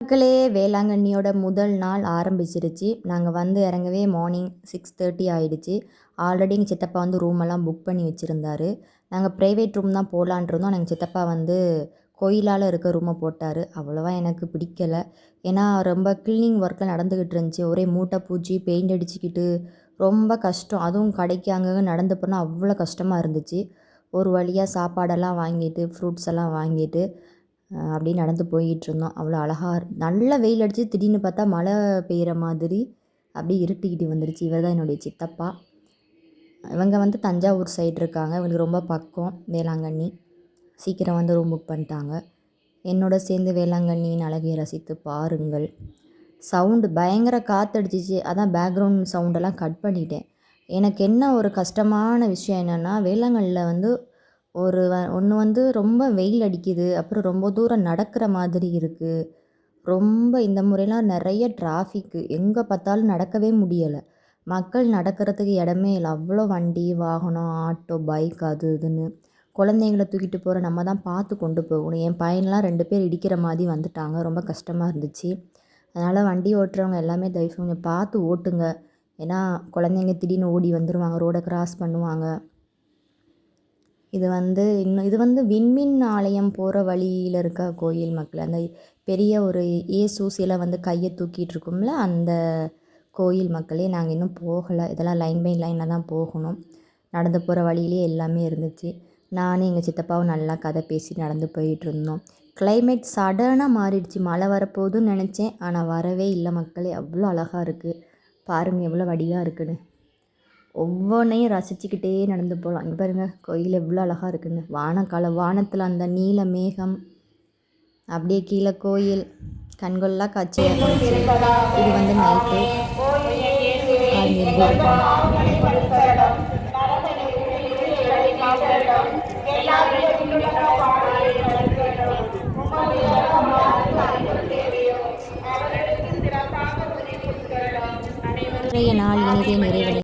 மக்களே, வேளாங்கண்ணியோட முதல் நாள் ஆரம்பிச்சிருச்சு. நாங்கள் வந்து இறங்கவே மார்னிங் 6:30 ஆகிடுச்சு. ஆல்ரெடி எங்கள் சித்தப்பா வந்து ரூமெல்லாம் புக் பண்ணி வச்சுருந்தாரு. நாங்கள் ப்ரைவேட் ரூம் தான் போகலான் இருந்தோம். எங்கள் சித்தப்பா வந்து கோயிலால் இருக்க ரூமை போட்டார். அவ்வளோவா எனக்கு பிடிக்கலை. ஏன்னா ரொம்ப க்ளீனிங் ஒர்க்கில் நடந்துக்கிட்டு இருந்துச்சு. ஒரே மூட்டை பூச்சி பெயிண்ட் அடிச்சுக்கிட்டு ரொம்ப கஷ்டம். அதுவும் கடைக்கு அங்கங்கே நடந்து போனால் அவ்வளோ கஷ்டமாக இருந்துச்சு. ஒரு வழியாக சாப்பாடெல்லாம் வாங்கிட்டு ஃப்ரூட்ஸ் எல்லாம் வாங்கிட்டு அப்படியே நடந்து போயிட்டுருந்தோம். அவ்வளோ அழகாக நல்ல வெயில் அடிச்சு திடீர்னு பார்த்தா மழை பெய்கிற மாதிரி அப்படியே இருட்டிக்கிட்டு வந்துடுச்சு. இவர் தான் என்னுடைய சித்தப்பா. இவங்க வந்து தஞ்சாவூர் சைடு இருக்காங்க. இவங்களுக்கு ரொம்ப பக்கம் வேளாங்கண்ணி. சீக்கிரம் வந்து ரூம் புக் பண்ணிட்டாங்க. என்னோட சேர்ந்து வேளாங்கண்ணியின் அழகிய ரசித்து பாருங்கள். சவுண்டு பயங்கர காற்றடிச்சிச்சு. அதான் பேக்ரவுண்ட் சவுண்டெல்லாம் கட் பண்ணிட்டேன். எனக்கு என்ன ஒரு கஷ்டமான விஷயம் என்னென்னா, வேளாங்கண்ணியில் வந்து ஒன்று வந்து ரொம்ப வெயில் அடிக்குது. அப்புறம் ரொம்ப தூரம் நடக்கிற மாதிரி இருக்குது. ரொம்ப இந்த முறையெல்லாம் நிறைய டிராஃபிக்கு. எங்கே பார்த்தாலும் நடக்கவே முடியலை. மக்கள் நடக்கிறதுக்கு இடமே இல்லை. அவ்வளோ வண்டி வாகனம் ஆட்டோ பைக் அது இதுன்னு. குழந்தைங்கள தூக்கிட்டு போகிற நம்ம தான் பார்த்து கொண்டு போகணும். என் பையன்லாம் 2 பேர் இடிக்கிற மாதிரி வந்துட்டாங்க. ரொம்ப கஷ்டமாக இருந்துச்சு. அதனால் வண்டி ஓட்டுறவங்க எல்லாமே தயவு கொஞ்சம் பார்த்து ஓட்டுங்க. ஏன்னா குழந்தைங்க திடீர்னு ஓடி வந்துடுவாங்க. ரோடை கிராஸ் பண்ணுவாங்க. இது வந்து விண்மீன் ஆலயம் போகிற வழியில் இருக்க கோயில் மக்கள். அந்த பெரிய ஒரு இயேசு சிலை வந்து கையை தூக்கிட்டு இருக்கும்ல, அந்த கோயில் மக்களே. நாங்கள் இன்னும் போகலை. இதெல்லாம் லைன் பை லைனில் தான் போகணும். நடந்து போகிற வழியிலே எல்லாமே இருந்துச்சு. நானும் எங்கள் சித்தப்பாவும் நல்லா கதை பேசி நடந்து போயிட்டுருந்தோம். கிளைமேட் சடனாக மாறிடுச்சு. மழை வரப்போகுதுன்னு நினச்சேன். ஆனால் வரவே இல்லை மக்களே. அவ்வளோ அழகாக இருக்குது. பாருங்கள் எவ்வளோ வடிவாக இருக்குன்னு. ஒவ்வொன்றையும் ரசிச்சுக்கிட்டே நடந்து போகலாம். இங்கே பாருங்கள் கோயில் எவ்வளோ அழகாக இருக்குன்னு. வானத்தில் அந்த நீல மேகம், அப்படியே கீழே கோயில், கண்கொள்ளா காட்சியாக இருந்துச்சு. இது வந்து நைட்டு இன்றைய நாள் இனிதே நிறைவடை